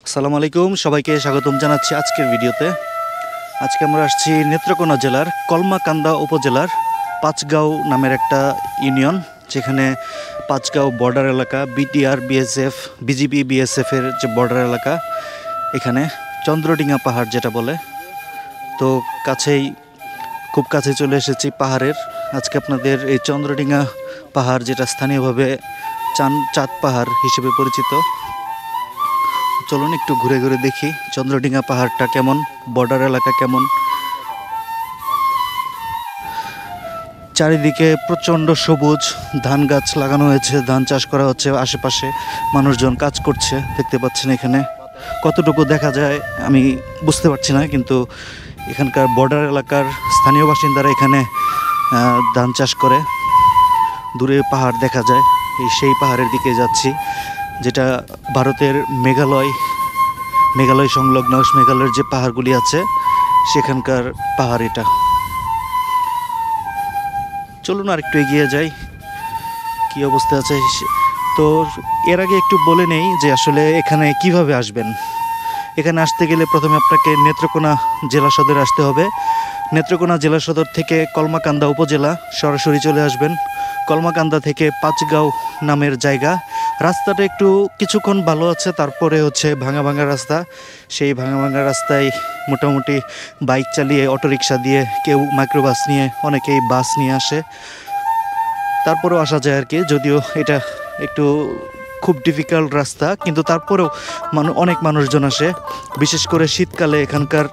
আসসালামু আলাইকুম, সবাইকে স্বাগতম জানাচ্ছি আজকের ভিডিওতে। আজকে আমরা আসছি নেত্রকোনা জেলার কলমাকান্দা উপজেলার পাঁচগাঁও নামের একটা ইউনিয়ন, যেখানে পাঁচগাঁও বর্ডার এলাকা, বিটিআর, বিএসএফ, বিজিবি, বিএসএফের যে বর্ডার এলাকা, এখানে চন্দ্রডিঙা পাহাড় যেটা বলে। তো খুব কাছে চলে এসেছি পাহাড়ের। আজকে আপনাদের এই চন্দ্রডিঙা পাহাড়, যেটা স্থানীয়ভাবে চাঁদ পাহাড় হিসেবে পরিচিত, চলুন একটু ঘুরে ঘুরে দেখি চন্দ্রডিঙা পাহাড়টা কেমন, বর্ডার এলাকা কেমন। চারিদিকে প্রচণ্ড সবুজ, ধান গাছ লাগানো হয়েছে, ধান চাষ করা হচ্ছে, আশেপাশে মানুষজন কাজ করছে। দেখতে পাচ্ছেন এখানে কতটুকু দেখা যায় আমি বুঝতে পারছি না, কিন্তু এখানকার বর্ডার এলাকার স্থানীয় বাসিন্দারা এখানে ধান চাষ করে। দূরে পাহাড় দেখা যায়, সেই পাহাড়ের দিকে যাচ্ছি, যেটা ভারতের মেঘালয় সংলগ্ন মেঘালয়ের যে পাহাড়গুলি আছে সেখানকার পাহাড় এটা। চলুন আর একটু এগিয়ে যাই, কি অবস্থা আছে। তো এর আগে একটু বলে নেই যে আসলে এখানে কিভাবে আসবেন। এখানে আসতে গেলে প্রথমে আপনাকে নেত্রকোনা জেলা সদরে আসতে হবে। নেত্রকোনা জেলা সদর থেকে কলমাকান্দা উপজেলা সরাসরি চলে আসবেন। কলমাকান্দা থেকে পাঁচগাঁও নামের জায়গা। রাস্তাটা একটু কিছুক্ষণ ভালো আছে, তারপরে হচ্ছে ভাঙা ভাঙা রাস্তা। সেই ভাঙা ভাঙা রাস্তায় মোটামুটি বাইক চালিয়ে, অটোরিকশা দিয়ে, কেউ মাইক্রোবাস নিয়ে, অনেকেই বাস নিয়ে আসে, তারপরেও আসা যায় আর কি। যদিও এটা একটু খুব ডিফিকাল্ট রাস্তা, কিন্তু তারপরেও অনেক মানুষজন আসে। বিশেষ করে শীতকালে এখানকার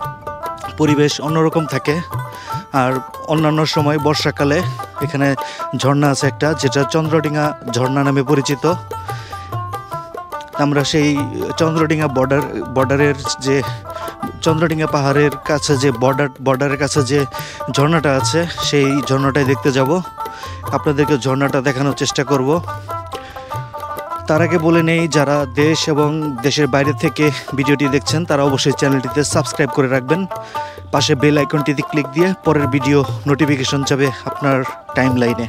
পরিবেশ অন্যরকম থাকে। আর অন্যান্য সময় বর্ষাকালে এখানে ঝর্ণা আছে একটা, যেটা চন্দ্রডিঙা ঝর্ণা নামে পরিচিত। আমরা সেই চন্দ্রডিঙা বর্ডারের যে চন্দ্রডিঙা পাহাড়ের কাছে যে বর্ডারের কাছে যে ঝর্ণাটা আছে, সেই ঝর্ণাটাই দেখতে যাব। আপনাদেরকে ঝর্ণাটা দেখানোর চেষ্টা করব। তার আগে বলে নেই, যারা দেশ এবং দেশের বাইরে থেকে ভিডিওটি দেখছেন তারা অবশ্যই চ্যানেলটিতে সাবস্ক্রাইব করে রাখবেন। পাশে বেল আইকনটিতে ক্লিক দিয়ে পরের ভিডিও নোটিফিকেশন যাবে আপনার টাইম লাইনে।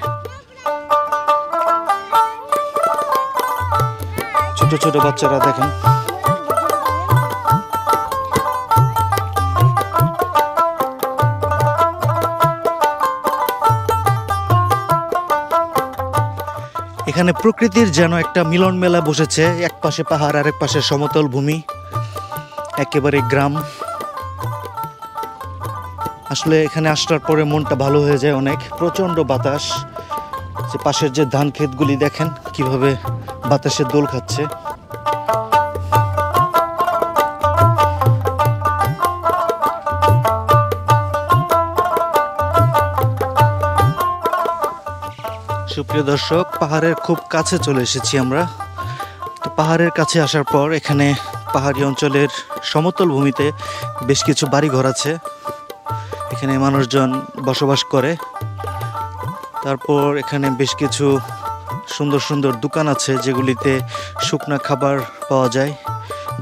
ছোট ছোট বাচ্চারা দেখেন, এখানে প্রকৃতির যেন একটা মিলন মেলা বসেছে। এক পাশে পাহাড়, আরেক পাশে সমতল ভূমি, একেবারে গ্রাম। আসলে এখানে আসার পরে মনটা ভালো হয়ে যায় অনেক। প্রচণ্ড বাতাস। যে পাশের যে ধান ক্ষেতগুলি দেখেন কিভাবে বাতাসে দোল খাচ্ছে। সুপ্রিয় দর্শক, পাহাড়ের খুব কাছে চলে এসেছি আমরা। তো পাহাড়ের কাছে আসার পর এখানে পাহাড়ি অঞ্চলের সমতল ভূমিতে বেশ কিছু বাড়িঘর আছে। এখানে মানুষজন বসবাস করে। তারপর এখানে বেশ কিছু সুন্দর সুন্দর দোকান আছে, যেগুলিতে শুকনা খাবার পাওয়া যায়।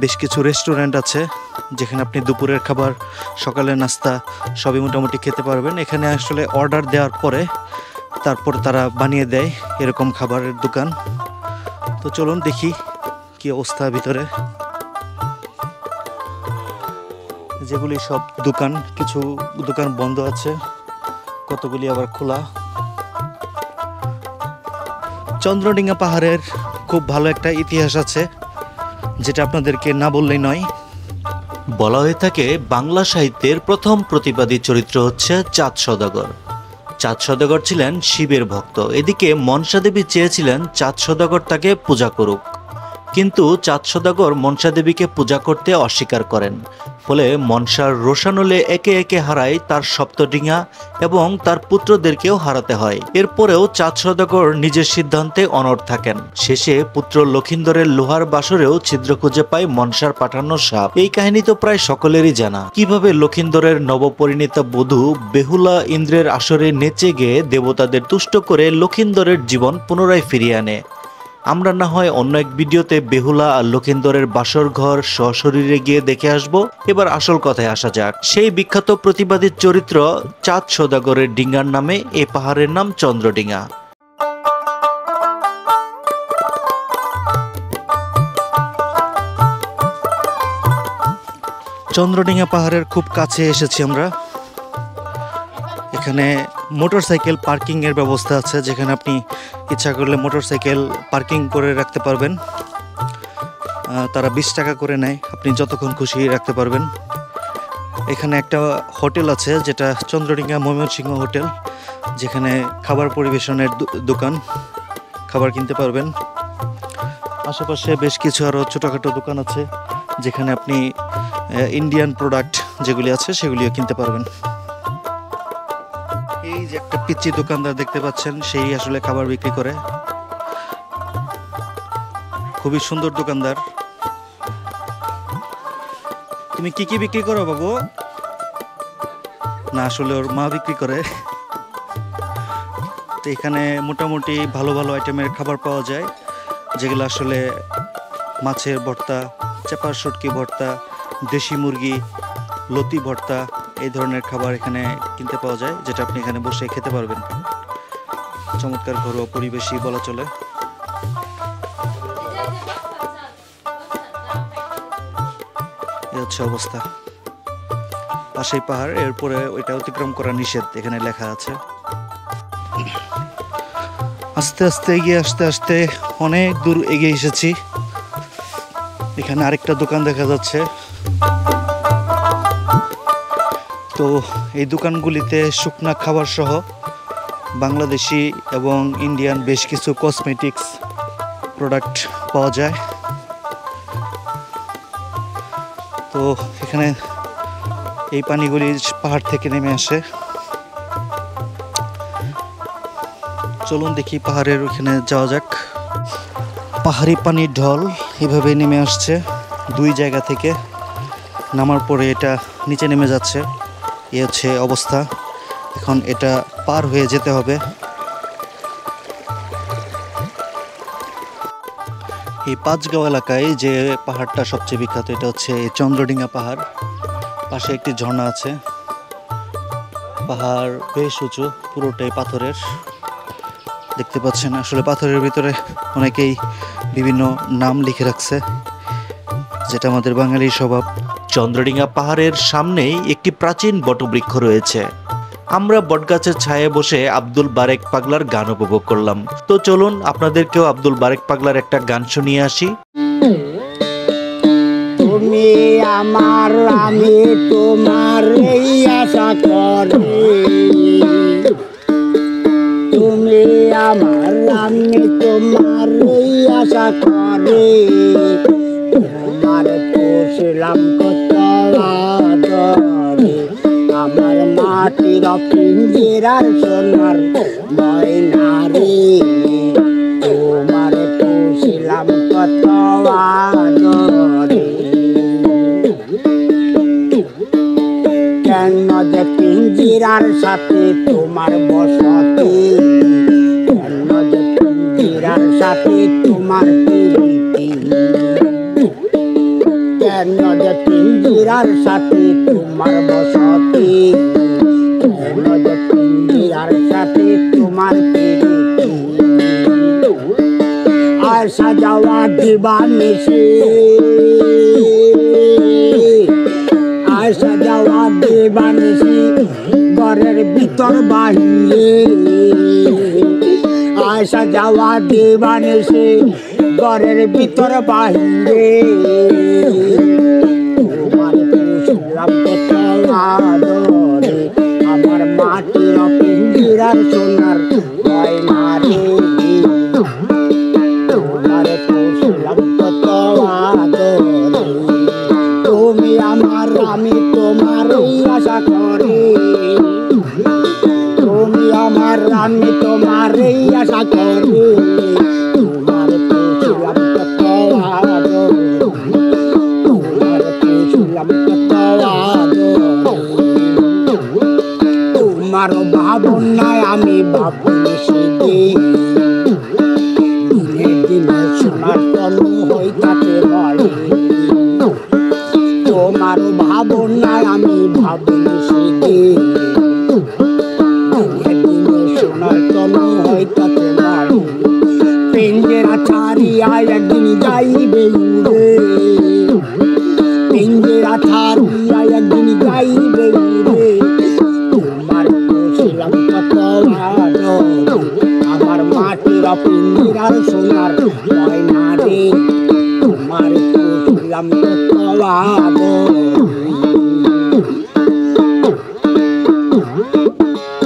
বেশ কিছু রেস্টুরেন্ট আছে, যেখানে আপনি দুপুরের খাবার, সকালের নাস্তা সবই মোটামুটি খেতে পারবেন। এখানে আসলে অর্ডার দেওয়ার পরে তারপর তারা বানিয়ে দেয় এরকম খাবারের দোকান। তো চলুন দেখি কি অবস্থা ভিতরে। যেগুলি সব দোকান, কিছু দোকান বন্ধ আছে, কতগুলি আবার খোলা। চন্দ্রডিঙা পাহাড়ের খুব ভালো একটা ইতিহাস আছে, যেটা আপনাদেরকে না বললেই নয়। বলা হয়ে থাকে বাংলা সাহিত্যের প্রথম প্রতিবাদী চরিত্র হচ্ছে চাঁদ সওদাগর। চাঁদ সওদাগর ছিলেন শিবের ভক্ত। এদিকে মনসা দেবী চেয়েছিলেন চাঁদ সওদাগর তাকে পূজা করুক, কিন্তু চাঁদ সওদাগর মনসা দেবীকে পূজা করতে অস্বীকার করেন। ফলে মনসার রোষানলে একে একে হারায় তার সপ্তডিঙা এবং তার পুত্রদেরকেও হারাতে হয়। এরপরেও চাঁদ সওদাগর নিজের সিদ্ধান্তে অনড় থাকেন। শেষে পুত্র লক্ষিন্দরের লোহার বাসরেও ছিদ্র খুঁজে পায় মনসার পাঠানো সাপ। এই কাহিনী তো প্রায় সকলেরই জানা। কিভাবে লক্ষিন্দরের নবপরিণীতা বধূ বেহুলা ইন্দ্রের আসরে নেচে গেয়ে দেবতাদের তুষ্ট করে লক্ষিন্দরের জীবন পুনরায় ফিরিয়ে আনে। আমরা না হয় অন্য এক ভিডিওতে বেহুলা আর লক্ষিন্দরের বাসর ঘর সশরীরে গিয়ে দেখে আসব। এবার আসল কথায় আসা যাক। সেই বিখ্যাত প্রতিবাদী চরিত্র চাঁদ সওদাগরের ডিঙ্গার নামে এই পাহাড়ের নাম চন্দ্রডিঙা। চন্দ্রডিঙা পাহাড়ের খুব কাছে এসেছি আমরা। এখানে মোটরসাইকেল পার্কিং এর ব্যবস্থা আছে, যেখানে আপনি ইচ্ছা করলে মোটরসাইকেল পার্কিং করে রাখতে পারবেন। তারা 20 টাকা করে নেয়, আপনি যতক্ষণ খুশি রাখতে পারবেন। এখানে একটা হোটেল আছে যেটা চন্দ্রডিঙা ময়মনসিংহ হোটেল, যেখানে খাবার পরিবেশনের দোকান, খাবার কিনতে পারবেন। আশেপাশে বেশ কিছু আরও ছোটোখাটো দোকান আছে, যেখানে আপনি ইন্ডিয়ান প্রোডাক্ট যেগুলি আছে সেগুলিও কিনতে পারবেন। এই যে একটা পিচ্চি দোকানদার দেখতে পাচ্ছেন, সেই আসলে খাবার বিক্রি করে। খুবই সুন্দর দোকানদার। তুমি কি কি বিক্রি করো বাবু? না, আসলে ওর মা বিক্রি করে। তো এখানে মোটামুটি ভালো ভালো আইটেমের খাবার পাওয়া যায়, যেগুলো আসলে মাছের ভর্তা, চাপার শুটকি ভর্তা, দেশি মুরগি, লতি ভর্তা, এই ধরনের খাবার এখানে কিনতে পাওয়া যায়, যেটা আপনি এখানে বসে খেতে পারবেন। চমৎকার ঘরোয়া পরিবেশই বলা চলে। এই হচ্ছে অবস্থা। পাশেই পাহাড়, এরপরে ওইটা অতিক্রম করা নিষেধ, এখানে লেখা আছে। আস্তে আস্তে এগিয়ে আসতে আসতে অনেক দূর এগিয়ে এসেছি। এখানে আরেকটা দোকান দেখা যাচ্ছে। তো এই দোকানগুলিতে শুকনা খাবার সহ বাংলাদেশি এবং ইন্ডিয়ান বেশ কিছু কসমেটিক্স প্রোডাক্ট পাওয়া যায়। তো এখানে এই পানিগুলি পাহাড় থেকে নেমে আসে। চলুন দেখি পাহাড়ের ওখানে যাওয়া যাক। পাহাড়ি পানির ঢল এভাবে নেমে আসছে 2 জায়গা থেকে। নামার পরে এটা নিচে নেমে যাচ্ছে। এ হচ্ছে অবস্থা। এখন এটা পার হয়ে যেতে হবে। এই পাঁচগাঁও এলাকায় যে পাহাড়টা সবচেয়ে বিখ্যাত, এটা হচ্ছে চন্দ্রডিঙা পাহাড়। পাশে একটি ঝর্ণা আছে। পাহাড় বেশ উঁচু, পুরোটাই পাথরের। দেখতে পাচ্ছেন আসলে পাথরের ভিতরে অনেকেই বিভিন্ন নাম লিখে রাখছে, যেটা আমাদের বাঙালির স্বভাব। চন্দ্রডিঙা পাহাড়ের সামনেই একটি প্রাচীন বটবৃক্ষ রয়েছে। আমরা বটগাছের ছায়ায় বসে আব্দুল বারেক পাগলার গান উপভোগ করলাম। তো চলুন আপনাদেরকেও আব্দুল বারেক পাগলার একটা গান শুনিয়ে আসি। তুমি আমার, আমি তোমার এই আশা করি। তুমি আমার, আমি তোমার এই আশা করি। তোমার পুষলাম কত আদরে, আমার মাটির পিঞ্জিরার সোনার ময়না রে। তোমার পুষলাম কত আদরে, কেন যে পিঞ্জিরার সাথে তোমার বসতি, কেন যে পিঞ্জিরার সাথে তোমার প্রীতি, কেন যে পিঞ্জিরার সাথে তোমার বসতি, কেন যে পিঞ্জিরার সাথে তোমার প্রীতি। আসা যাওয়া দিবানিশি, আসা যাওয়া দিবানিশি, ঘরের ভিতর বাহিরে। আসা যাওয়া দিবানিশি, ঘরের ভিতর বাহিরে। তোমার পুষলাম কত আদরে, আমার মাটির পিঞ্জিরার সোনার ময়না রে। তোমার পুষলাম কত আদরে, তুমি আমার, আমি তোমার আশা করি। তুমি আমার, আমি তোমার আশা করি। তোমার পুষলাম কত আদরে, তোমার পুষলাম কত আদরে। তোমার ভাবনায় আমি ভাবছি দিনে দিনে সোনার তনু হইতাতে বলে। তোমার ভাবনায় আমি ভাবছি দিনে দিনে সোনার তনু হইতাতে বলে। পিঞ্জরা ছাড়িয়া একদিন যাইবে উড়ে, পিঞ্জিরা ছাড়িয়া একদিন যাইবে রে তোমার পুষিলাম কত আদর আমার মাটির পিঞ্জিরার সোনার ময়না রে তোমার পুষিলাম কত আদর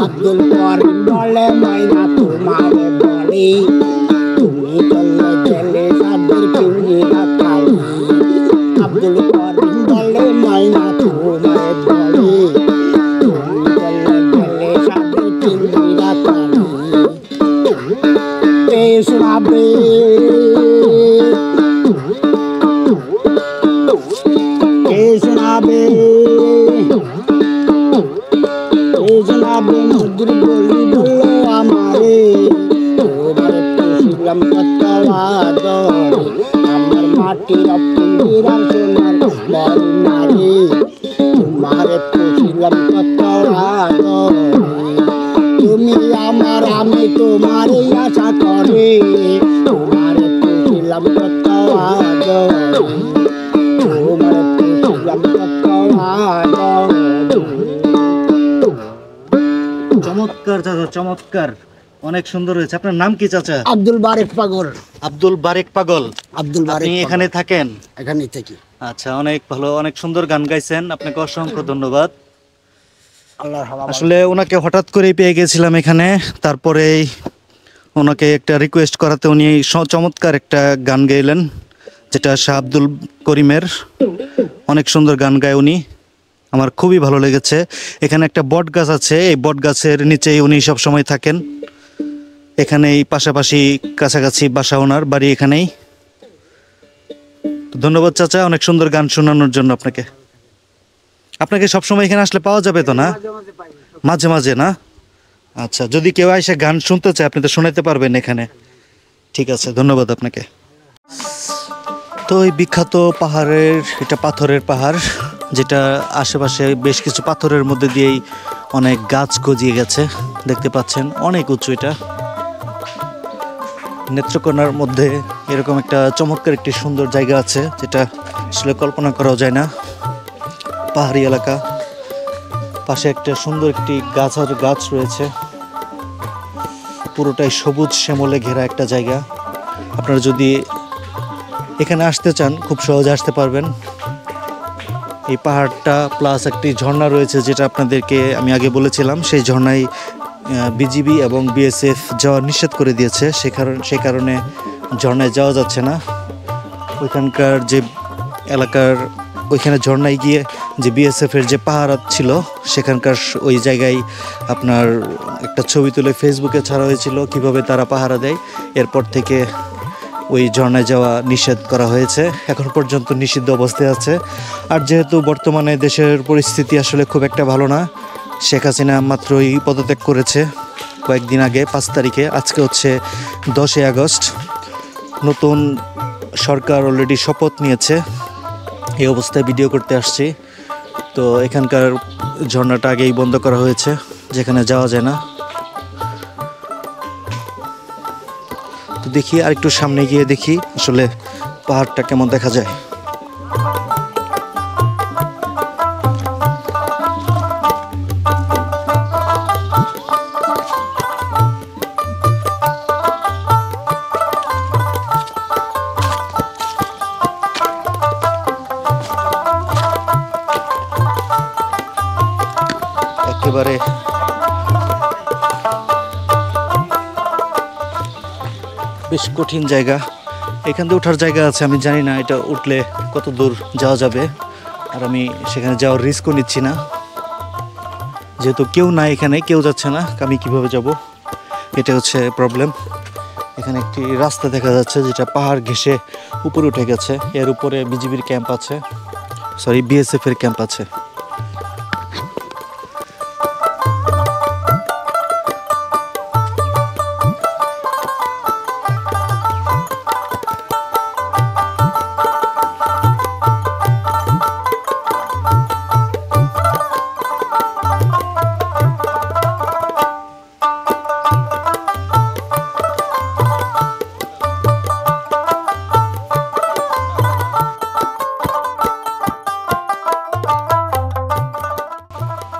আব্দুল করিম বলে ময়না তোমারে বলে তুমি চলে গেলে সাদের পিঞ্জিরা খালি আব্দুল করিম বলে ময়না তোমারে বলে তুমি চলে গেলে সাদের পিঞ্জিরা খালি কে শোনাবে কে শোনাবে মধুর বলি বললো আমারে তোমারে পুষিলাম কত আদর আমার মাটির পিঞ্জিরার সোনার ময়না রে তোমারে পুষিলাম কত আদর তুমি আমার আমি তোমারে আশা করে তোমারে পুষিলাম কত আদর তোমারে পুষিলাম কত আদর চমৎকার চাচা, চমৎকার, অনেক সুন্দর হয়েছে। আপনার নাম কি চাচা? আব্দুল বারেক পাগল। আব্দুল বারেক পাগল। আব্দুল বারেক আপনি পাগল। এখানে থাকেন? এখানে থাকি। আচ্ছা, অনেক ভালো, অনেক সুন্দর গান গাইছেন, আপনাকে অসংখ্য ধন্যবাদ। আল্লাহর হাওয়া। আসলে ওনাকে হঠাৎ করেই পেয়ে গেছিলাম এখানে, তারপরেই ওনাকে একটা রিকোয়েস্ট করাতে উনি চমৎকার একটা গান গাইলেন, যেটা শাহ আব্দুল করিমের। অনেক সুন্দর গান গায় উনি, আমার খুবই ভালো লেগেছে। এখানে একটা বট গাছ আছে, এই বট গাছের নিচেই উনি সব সময় থাকেন। এখানেই পাশাপাশি কাছাকাছি বাসা, ওনার বাড়ি এখানেই। তো ধন্যবাদ চাচা, অনেক সুন্দর গান শোনানোর জন্য আপনাকে। আপনাকে সবসময় এখানে আসলে পাওয়া যাবে তো না? মাঝে মাঝে না? আচ্ছা, যদি কেউ এসে গান শুনতে চায় আপনি তো শোনাতে পারবেন এখানে। ঠিক আছে, ধন্যবাদ আপনাকে। তো এই বিখ্যাত পাহাড়ের, এটা পাথরের পাহাড়, যেটা আশেপাশে বেশ কিছু পাথরের মধ্যে দিয়েই অনেক গাছ গজিয়ে গেছে, দেখতে পাচ্ছেন, অনেক উঁচু। এটা নেত্রকোনার মধ্যে এরকম একটা চমৎকার একটি সুন্দর জায়গা আছে, যেটা আসলে কল্পনা করাও যায় না। পাহাড়ি এলাকা, পাশে একটা সুন্দর একটি গাছ রয়েছে, পুরোটাই সবুজ শ্যামলে ঘেরা একটা জায়গা। আপনারা যদি এখানে আসতে চান খুব সহজে আসতে পারবেন। এই পাহাড়টা প্লাস একটি ঝর্ণা রয়েছে, যেটা আপনাদেরকে আমি আগে বলেছিলাম। সেই ঝর্ণায় বিজিবি এবং বিএসএফ যাওয়া নিষেধ করে দিয়েছে, সেই কারণে ঝর্ণায় যাওয়া যাচ্ছে না। ওইখানকার যে এলাকার, ওইখানে ঝর্ণায় গিয়ে যে বিএসএফের যে পাহারা ছিল, সেখানকার ওই জায়গায় আপনার একটা ছবি তুলে ফেসবুকে ছাড়া হয়েছিল কিভাবে তারা পাহারা দেয়। এরপর থেকে ওই ঝর্ণায় যাওয়া নিষেধ করা হয়েছে, এখন পর্যন্ত নিষিদ্ধ অবস্থায় আছে। আর যেহেতু বর্তমানে দেশের পরিস্থিতি আসলে খুব একটা ভালো না, শেখ হাসিনা মাত্রই পদত্যাগ করেছে কয়েকদিন আগে, 5 তারিখে। আজকে হচ্ছে 10 আগস্ট, নতুন সরকার অলরেডি শপথ নিয়েছে। এই অবস্থায় ভিডিও করতে আসছি। তো এখানকার ঝর্ণাটা আগেই বন্ধ করা হয়েছে, যেখানে যাওয়া যায় না। তো দেখি আর একটু সামনে গিয়ে দেখি আসলে পাহাড়টা কেমন দেখা যায়। একেবারে বেশ কঠিন জায়গা, এখান দিয়ে ওঠার জায়গা আছে, আমি জানি না এটা উঠলে কত দূর যাওয়া যাবে। আর আমি সেখানে যাওয়ার রিস্কও নিচ্ছি না, যেহেতু কেউ নাই এখানে, কেউ যাচ্ছে না, আমি কিভাবে যাব, এটা হচ্ছে প্রবলেম। এখানে একটি রাস্তা দেখা যাচ্ছে যেটা পাহাড় ঘেঁষে উপরে উঠে গেছে, এর উপরে বিজিবির ক্যাম্প আছে, সরি বিএসএফ এর ক্যাম্প আছে।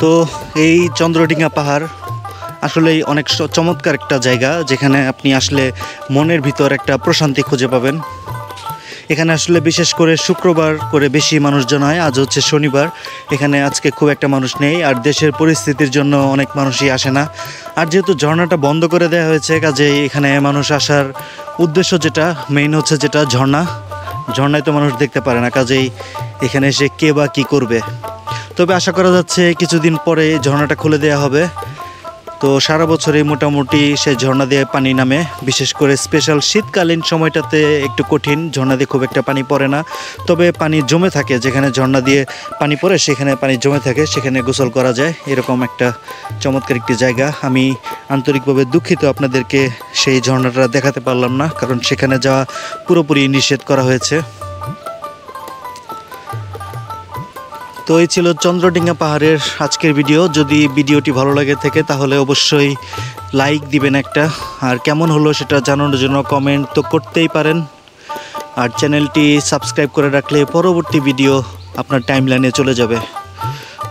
তো এই চন্দ্রডিঙা পাহাড় আসলেই অনেক চমৎকার একটা জায়গা, যেখানে আপনি আসলে মনের ভিতর একটা প্রশান্তি খুঁজে পাবেন। এখানে আসলে বিশেষ করে শুক্রবার করে বেশি মানুষজন হয়, আজ হচ্ছে শনিবার, এখানে আজকে খুব একটা মানুষ নেই। আর দেশের পরিস্থিতির জন্য অনেক মানুষই আসে না। আর যেহেতু ঝর্ণাটা বন্ধ করে দেওয়া হয়েছে, কাজেই এখানে মানুষ আসার উদ্দেশ্য যেটা মেইন হচ্ছে যেটা ঝর্ণায় তো মানুষ দেখতে পারে না, কাজেই এখানে এসে কে বা কী করবে। তবে আশা করা যাচ্ছে কিছুদিন পরে ঝর্ণাটা খুলে দেওয়া হবে। তো সারা বছরই মোটামুটি সেই ঝর্ণা দিয়ে পানি নামে, বিশেষ করে স্পেশাল শীতকালীন সময়টাতে একটু কঠিন, ঝর্ণা দিয়ে খুব একটা পানি পড়ে না, তবে পানি জমে থাকে। যেখানে ঝর্ণা দিয়ে পানি পড়ে সেখানে পানি জমে থাকে, সেখানে গোসল করা যায়। এরকম একটা চমৎকার একটি জায়গা। আমি আন্তরিকভাবে দুঃখিত আপনাদেরকে সেই ঝর্ণাটা দেখাতে পারলাম না, কারণ সেখানে যাওয়া পুরোপুরি নিষেধ করা হয়েছে। তো এই ছিল চন্দ্রডিঙা পাহাড়ের আজকের ভিডিও। যদি ভিডিওটি ভালো লাগে থাকে তাহলে অবশ্যই লাইক দিবেন একটা, আর কেমন হলো সেটা জানানোর জন্য কমেন্ট তো করতেই পারেন। আর চ্যানেলটি সাবস্ক্রাইব করে রাখলে পরবর্তী ভিডিও আপনার টাইমলাইনে চলে যাবে।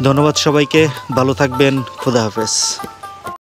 ধন্যবাদ সবাইকে, ভালো থাকবেন, খোদা হাফেজ।